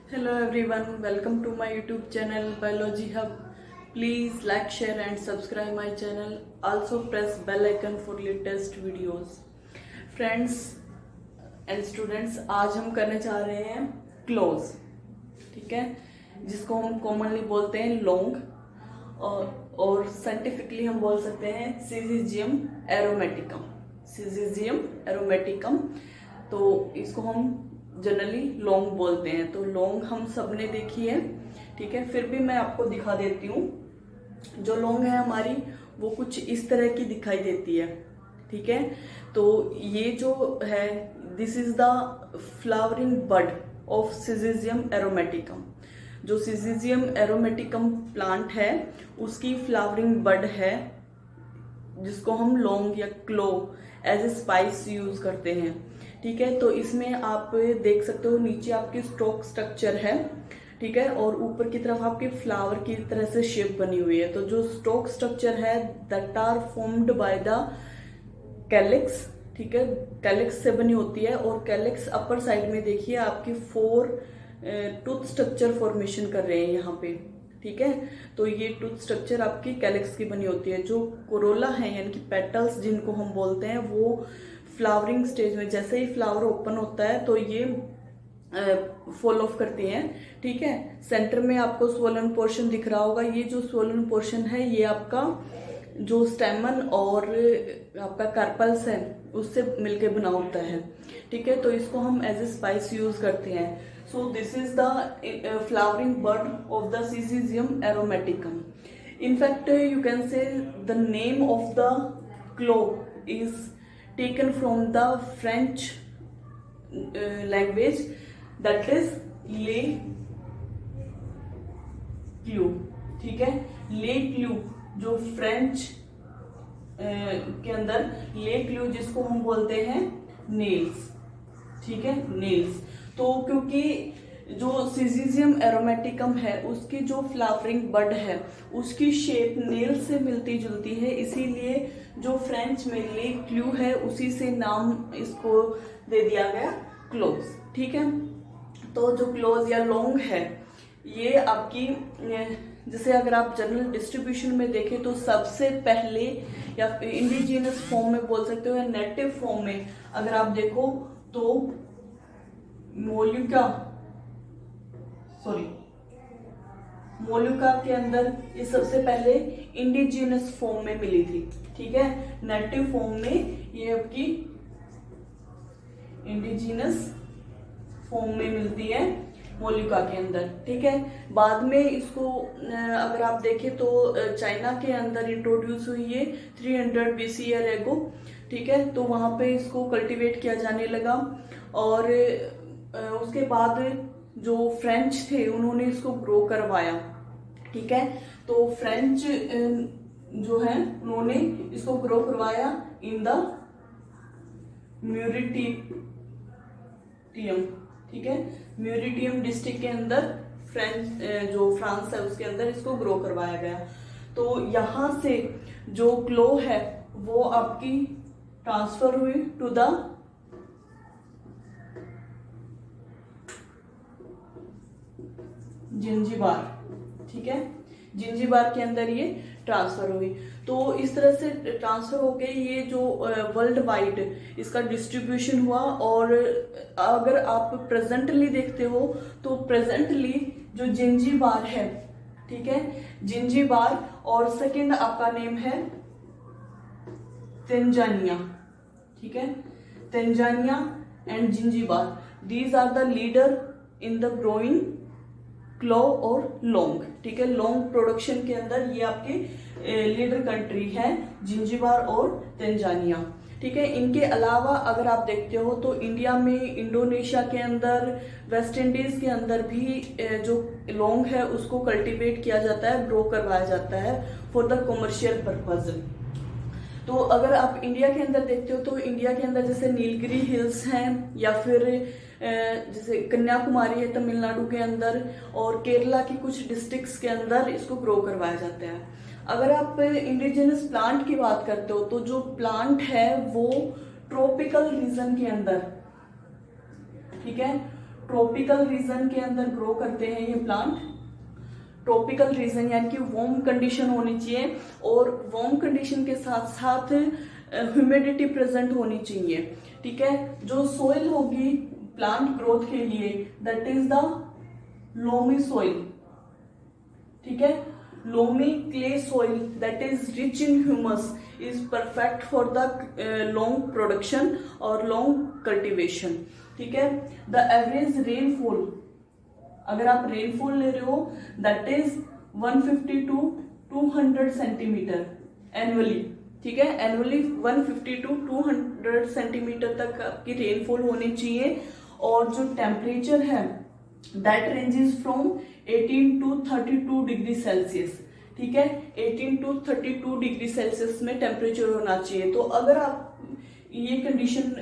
Hello everyone, welcome to my YouTube channel Biology Hub. Please like, share and subscribe my channel. Also press bell icon for latest videos. Friends and students, आज हम करने जा रहे हैं close, ठीक है, जिसको हम कॉमनली बोलते हैं लॉन्ग और साइंटिफिकली हम बोल सकते हैं सिजिजियम एरोमेटिकम। सिजिजियम एरोमेटिकम, तो इसको हम जनरली लॉन्ग बोलते हैं। तो लॉन्ग हम सबने देखी है, ठीक है। फिर भी मैं आपको दिखा देती हूँ। जो लॉन्ग है हमारी वो कुछ इस तरह की दिखाई देती है, ठीक है। तो ये जो है, this is the flowering bud of syzygium aromaticum. जो सिजिजियम एरोमेटिकम प्लांट है उसकी फ्लावरिंग बड है, जिसको हम लौंग या क्लो एज ए स्पाइस यूज करते हैं, ठीक है। तो इसमें आप देख सकते हो नीचे आपकी स्टॉक स्ट्रक्चर है, ठीक है, और ऊपर की तरफ आपके फ्लावर की तरह से शेप बनी हुई है। तो जो स्टॉक स्ट्रक्चर है that are formed by the calyx, ठीक है, कैलिक्स से बनी होती है। और कैलिक्स अपर साइड में देखिए आपकी 4 टूथ स्ट्रक्चर फॉर्मेशन कर रहे हैं यहाँ पे, ठीक है। तो ये टूथ स्ट्रक्चर आपकी कैलिक्स की बनी होती है। जो कोरोला है यानी कि पेटल्स जिनको हम बोलते हैं, वो फ्लावरिंग स्टेज में जैसे ही फ्लावर ओपन होता है तो ये फॉल ऑफ करती हैं, ठीक है। सेंटर में आपको स्वोलन पोर्शन दिख रहा होगा। ये जो स्वोलन पोर्शन है ये आपका जो स्टेमन और आपका कार्पल्स है उससे मिलके बना होता है, ठीक है। तो इसको हम एज ए स्पाइस यूज करते हैं। So this is the flowering bud of the syzygium aromaticum. In fact, you can say the name of the clove is taken from the French language, that is le clue, ठीक है। ले clue जो French के अंदर ले clue जिसको हम बोलते हैं नेल्स, ठीक है, नेल्स। तो क्योंकि जो सिजिजियम एरोमेटिकम है उसकी जो फ्लावरिंग बड है उसकी शेप नेल से मिलती जुलती है, इसीलिए जो फ्रेंच में ले क्लू है उसी से नाम इसको दे दिया गया क्लोज, ठीक है। तो जो क्लोज या लॉन्ग है ये आपकी, जैसे अगर आप जनरल डिस्ट्रीब्यूशन में देखें तो सबसे पहले या इंडिजिनस फॉर्म में बोल सकते हो या नेटिव फॉर्म में अगर आप देखो तो मोल्यूका के अंदर ये सबसे पहले इंडिजिनस फॉर्म में मिली थी, ठीक है। नेटिव फॉर्म में ये आपकी इंडिजिनस फॉर्म में मिलती है मोल्यूका के अंदर, ठीक है। बाद में इसको अगर आप देखें तो चाइना के अंदर इंट्रोड्यूस हुई है 300 BC ईयर एगो, ठीक है। तो वहां पे इसको कल्टीवेट किया जाने लगा और उसके बाद जो फ्रेंच थे उन्होंने इसको ग्रो करवाया, ठीक है। तो फ्रेंच जो है उन्होंने इसको ग्रो करवाया इन द म्यूरिटियम, ठीक है। म्यूरिटियम डिस्ट्रिक्ट के अंदर फ्रेंच जो फ्रांस है उसके अंदर इसको ग्रो करवाया गया। तो यहां से जो क्लो है वो आपकी ट्रांसफर हुई टू द जिंजीबार, ठीक है। जिंजीबार के अंदर ये ट्रांसफर हुई। तो इस तरह से ट्रांसफर हो गई ये जो वर्ल्ड वाइड इसका डिस्ट्रीब्यूशन हुआ। और अगर आप प्रेजेंटली देखते हो तो प्रेजेंटली जो जिंजीबार है, ठीक है, जिंजीबार और सेकंड आपका नेम है तंजानिया, ठीक है। Tanzania and Zanzibar, these are the leader in the growing clove और लॉन्ग, ठीक है। लॉन्ग प्रोडक्शन के अंदर ये आपकी लीडर कंट्री है जिंजीबार और तंजानिया, ठीक है। इनके अलावा अगर आप देखते हो तो इंडिया में, इंडोनेशिया के अंदर, वेस्ट इंडीज के अंदर भी जो लॉन्ग है उसको कल्टीवेट किया जाता है, ग्रो करवाया जाता है फॉर द कॉमर्शियल पर्पज। तो अगर आप इंडिया के अंदर देखते हो तो इंडिया के अंदर जैसे नीलगिरी हिल्स हैं या फिर जैसे कन्याकुमारी है तमिलनाडु के अंदर, और केरला की कुछ डिस्ट्रिक्ट्स के अंदर इसको ग्रो करवाया जाता है। अगर आप इंडिजिनस प्लांट की बात करते हो तो जो प्लांट है वो ट्रॉपिकल रीजन के अंदर, ठीक है, ट्रॉपिकल रीजन के अंदर ग्रो करते हैं ये प्लांट। ट्रॉपिकल रीजन यानी कि वार्म कंडीशन होनी चाहिए, और वार्म कंडीशन के साथ साथ ह्यूमिडिटी प्रेजेंट होनी चाहिए। ठीक है, जो सोइल होगी प्लांट ग्रोथ के लिए that is the loamy soil. ठीक है, loamy clay soil that is rich in humus is perfect for the long production और लॉन्ग कल्टीवेशन। ठीक है, द एवरेज रेनफॉल, अगर आप रेनफॉल ले रहे हो that is 150 to 200 centimetre annually. ठीक है, एनुअली 150 टू 200 सेंटीमीटर तक आपकी रेनफॉल होनी चाहिए। और जो टेम्परेचर है that ranges from 18 to 32 degree Celsius. ठीक है, 18 टू 32 डिग्री सेल्सियस में टेम्परेचर होना चाहिए। तो अगर आप ये कंडीशन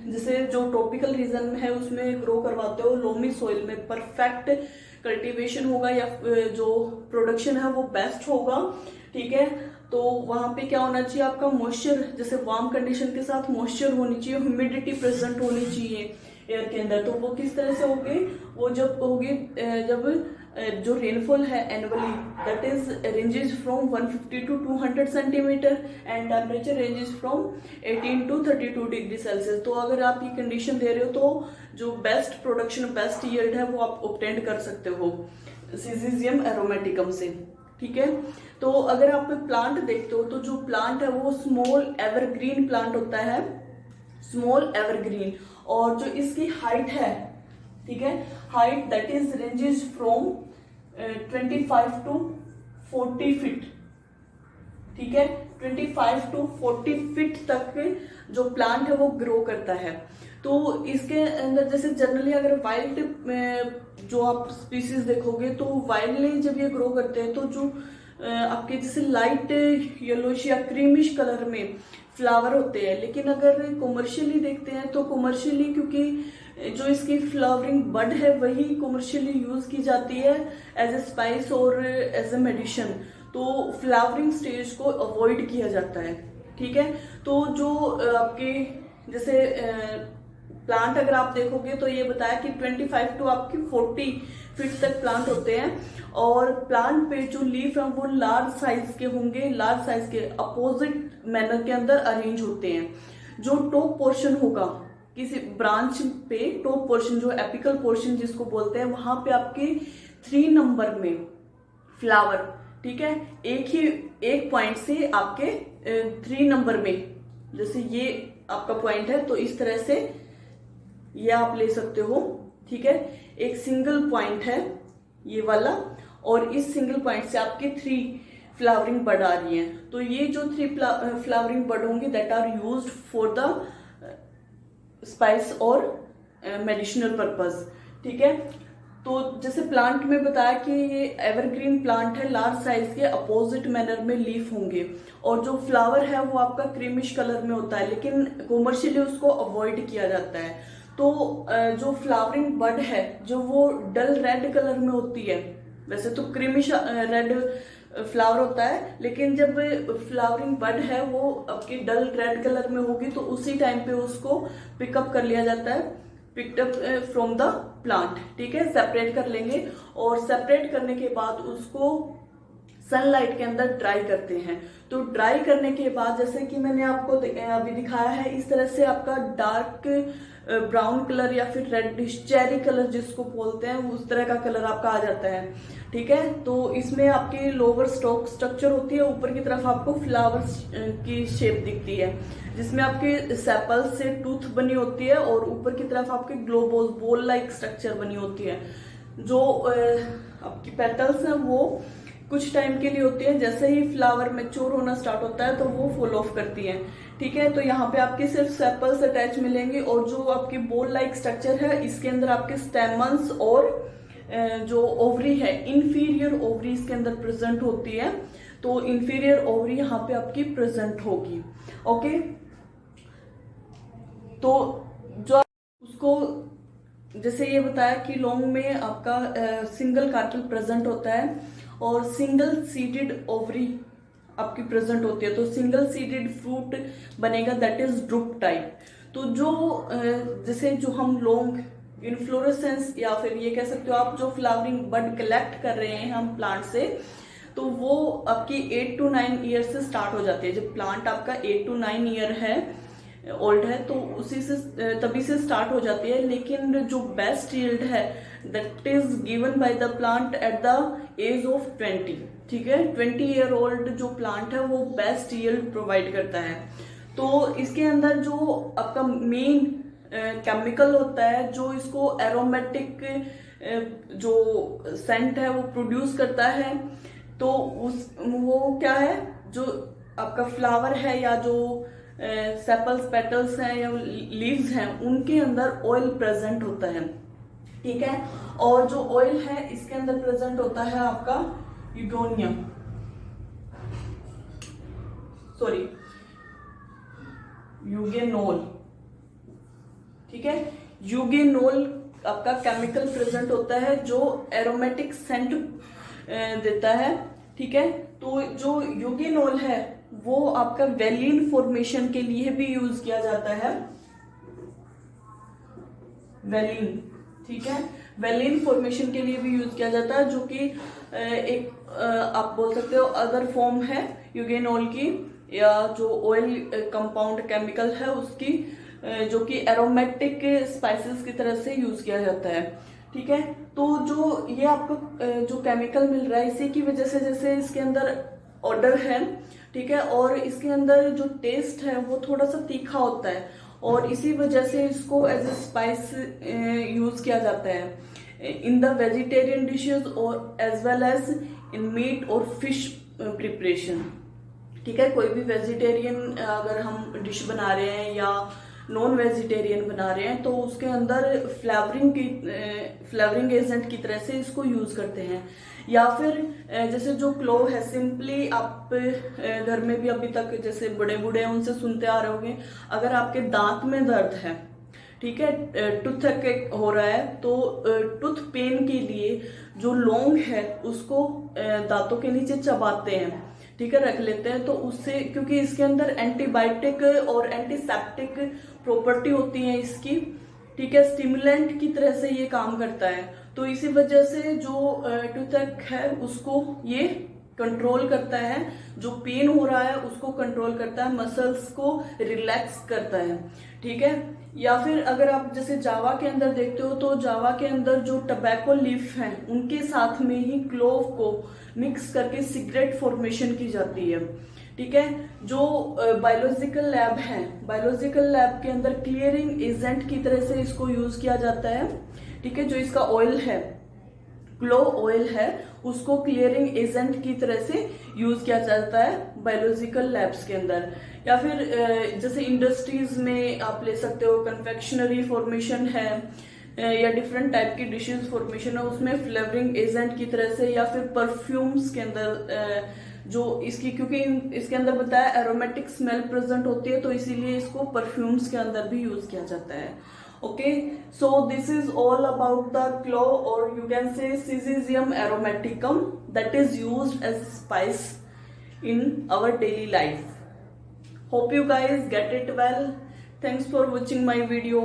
जैसे जो ट्रॉपिकल रीजन है उसमें ग्रो करवाते हो लोमी सॉइल में, परफेक्ट कल्टीवेशन होगा या जो प्रोडक्शन है वो बेस्ट होगा। ठीक है, तो वहां पे क्या होना चाहिए आपका मॉइस्चर, जैसे वार्म कंडीशन के साथ मॉइस्चर होनी चाहिए, ह्यूमिडिटी प्रेजेंट होनी चाहिए एयर के अंदर। तो वो किस तरह से होगी, वो जब होगी जब जो रेनफॉल है annually that is ranges from 150 to 200 centimetre and temperature ranges from 18 to 32 degree Celsius. तो अगर आप ये कंडीशन दे रहे हो तो जो बेस्ट प्रोडक्शन, बेस्ट यील्ड है वो आप ऑब्टेन कर सकते हो सिजियम एरोमेटिकम से। ठीक है, तो अगर आप प्लांट देखते हो तो जो प्लांट है वो स्मॉल एवरग्रीन प्लांट होता है, स्मॉल एवरग्रीन। और जो इसकी हाइट है, ठीक है, height that is ranges from 25 to 40 feet. ठीक है, 25 टू 40 फीट तक जो प्लांट है वो ग्रो करता है। तो इसके अंदर जैसे जनरली अगर वाइल्ड जो आप स्पीसीज देखोगे तो वाइल्डली जब ये ग्रो करते हैं तो जो आपके जैसे लाइट येलोइश या क्रीमिश कलर में फ्लावर होते हैं। लेकिन अगर कॉमर्शियली देखते हैं तो कॉमर्शियली, क्योंकि जो इसकी फ्लावरिंग बड है वही कॉमर्शियली यूज की जाती है एज ए स्पाइस और एज ए मेडिसिन, तो फ्लावरिंग स्टेज को अवॉइड किया जाता है। ठीक है, तो जो आपके जैसे प्लांट अगर आप देखोगे तो ये बताया कि 25 टू आपकी 40 फीट तक प्लांट होते हैं, और प्लांट पे जो लीफ है वो लार्ज साइज के होंगे, लार्ज साइज के अपोजिट मैनर के अंदर अरेंज होते हैं। जो टॉप पोर्शन होगा किसी ब्रांच पे, टॉप पोर्शन जो एपिकल पोर्शन जिसको बोलते हैं, वहां पे आपके 3 नंबर में फ्लावर, ठीक है, एक पॉइंट से आपके 3 नंबर में, जैसे ये आपका पॉइंट है तो इस तरह से ये आप ले सकते हो। ठीक है, एक सिंगल पॉइंट है ये वाला, और इस सिंगल पॉइंट से आपके 3 फ्लावरिंग बड आ रही हैं। तो ये जो 3 फ्लावरिंग बड होंगे that are used for the spice और मेडिसिनल पर्पस। ठीक है, तो जैसे प्लांट में बताया कि ये एवरग्रीन प्लांट है, लार्ज साइज के अपोजिट मैनर में लीफ होंगे, और जो फ्लावर है वो आपका क्रीमिश कलर में होता है, लेकिन कॉमर्शियली उसको अवॉइड किया जाता है। तो जो फ्लावरिंग बड है जो वो डल रेड कलर में होती है, वैसे तो क्रीमिश रेड फ्लावर होता है, लेकिन जब फ्लावरिंग बड है वो आपकी डल रेड कलर में होगी तो उसी टाइम पे उसको पिकअप कर लिया जाता है, पिकअप फ्रॉम द प्लांट। ठीक है, सेपरेट कर लेंगे, और सेपरेट करने के बाद उसको सनलाइट के अंदर ड्राई करते हैं। तो ड्राई करने के बाद जैसे कि मैंने आपको अभी दिखाया है, इस तरह से आपका डार्क ब्राउन कलर या फिर रेडिश चेरी कलर जिसको बोलते हैं, उस तरह का कलर आपका आ जाता है। ठीक है, तो इसमें आपकी लोअर स्टॉक स्ट्रक्चर होती है, ऊपर की तरफ आपको फ्लावर्स की शेप दिखती है, जिसमें आपके सेपल से टूथ बनी होती है, और ऊपर की तरफ आपके ग्लोबोल बॉल लाइक स्ट्रक्चर बनी होती है। जो आपकी पेटल्स हैं वो कुछ टाइम के लिए होती है, जैसे ही फ्लावर मैच्योर होना स्टार्ट होता है तो वो फॉल ऑफ करती है। ठीक है, तो यहाँ पे आपके सिर्फ सेपल्स अटैच मिलेंगे, और जो आपकी बॉल लाइक स्ट्रक्चर है इसके अंदर आपके स्टेमन्स और जो ओवरी है, इंफीरियर ओवरी इसके अंदर प्रेजेंट होती है। तो इंफीरियर ओवरी यहाँ पे आपकी प्रेजेंट होगी। ओके, तो जो उसको जैसे ये बताया कि लॉन्ग में आपका सिंगल कार्पेल प्रेजेंट होता है, और सिंगल सीडेड ओवरी आपकी प्रेजेंट होती है। तो सिंगल सीडेड फ्रूट बनेगा दैट इज ड्रुप टाइप। तो जो जैसे जो हम लॉन्ग इन्फ्लोरेसेंस या फिर ये कह सकते हो आप जो फ्लावरिंग बड कलेक्ट कर रहे हैं हम प्लांट से, तो वो आपकी 8 to 9 ईयर से स्टार्ट हो जाती है। जब प्लांट आपका 8 to 9 ईयर है ओल्ड है तो उसी से तभी से स्टार्ट हो जाती है। लेकिन जो बेस्ट यील्ड है that is given by the plant at the age of 20, ठीक है। 20 ईयर ओल्ड जो प्लांट है वो बेस्ट यील्ड प्रोवाइड करता है। तो इसके अंदर जो आपका मेन केमिकल होता है जो इसको एरोमेटिक जो सेंट है वो प्रोड्यूस करता है, तो वो क्या है, जो आपका फ्लावर है या जो सेपल्स पेटल्स हैं या लीव्स हैं उनके अंदर ऑयल प्रेजेंट होता है, ठीक है। और जो ऑयल है इसके अंदर प्रेजेंट होता है आपका यूगोनियम, सॉरी यूगेनोल, ठीक है। यूगेनोल आपका केमिकल प्रेजेंट होता है जो एरोमेटिक सेंट देता है, ठीक है। तो जो यूगेनोल है वो आपका वेलिन फॉर्मेशन के लिए भी यूज किया जाता है, वेलिन, ठीक है। वेलिन फॉर्मेशन के लिए भी यूज किया जाता है, जो कि एक आप बोल सकते हो अदर फॉर्म है यूगेनोल की, या जो ऑयल कंपाउंड केमिकल है उसकी, जो कि एरोमेटिक स्पाइसेस की तरह से यूज किया जाता है, ठीक है। तो जो ये आपको जो केमिकल मिल रहा है इसी की वजह से जैसे इसके अंदर ऑर्डर है, ठीक है, और इसके अंदर जो टेस्ट है वो थोड़ा सा तीखा होता है और इसी वजह से इसको एज ए स्पाइस यूज किया जाता है इन द वेजिटेरियन डिशेस और as well as in meat और फिश प्रिपरेशन, ठीक है। कोई भी वेजिटेरियन अगर हम डिश बना रहे हैं या नॉन वेजिटेरियन बना रहे हैं तो उसके अंदर फ्लेवरिंग एजेंट की तरह से इसको यूज करते हैं। या फिर जैसे जो क्लोव है, सिंपली आप घर में भी अभी तक जैसे बड़े बूढ़े हैं उनसे सुनते आ रहे होंगे, अगर आपके दांत में दर्द है, ठीक है, टूथ हो रहा है, तो टूथ पेन के लिए जो लौंग है उसको दांतों के नीचे चबाते हैं, ठीक है, रख लेते हैं, तो उससे क्योंकि इसके अंदर एंटीबायोटिक और एंटीसेप्टिक प्रॉपर्टी होती है इसकी, ठीक है, स्टिमुलेंट की तरह से ये काम करता है। तो इसी वजह से जो टूथेक है उसको ये कंट्रोल करता है, जो पेन हो रहा है उसको कंट्रोल करता है, मसल्स को रिलैक्स करता है, ठीक है। या फिर अगर आप जैसे जावा के अंदर देखते हो तो जावा के अंदर जो टबैको लीफ है उनके साथ में ही क्लोव को मिक्स करके सिगरेट फॉर्मेशन की जाती है, ठीक है। जो बायोलॉजिकल लैब है, बायोलॉजिकल लैब के अंदर क्लियरिंग एजेंट की तरह से इसको यूज किया जाता है, ठीक है। जो इसका ऑयल है, क्लोव ऑयल है, उसको क्लियरिंग एजेंट की तरह से यूज किया जाता है बायोलॉजिकल लैब्स के अंदर। या फिर जैसे इंडस्ट्रीज में आप ले सकते हो, कन्फेक्शनरी फॉर्मेशन है या डिफरेंट टाइप की डिशेस फॉर्मेशन है, उसमें फ्लेवरिंग एजेंट की तरह से, या फिर परफ्यूम्स के अंदर जो इसकी, क्योंकि इसके अंदर बताया एरोमेटिक स्मेल प्रेजेंट होती है तो इसीलिए इसको परफ्यूम्स के अंदर भी यूज किया जाता है। Okay, so this is all about the clove, और you can say syzygium aromaticum that is used as spice in our daily life. Hope you guys get it well. Thanks for watching my video.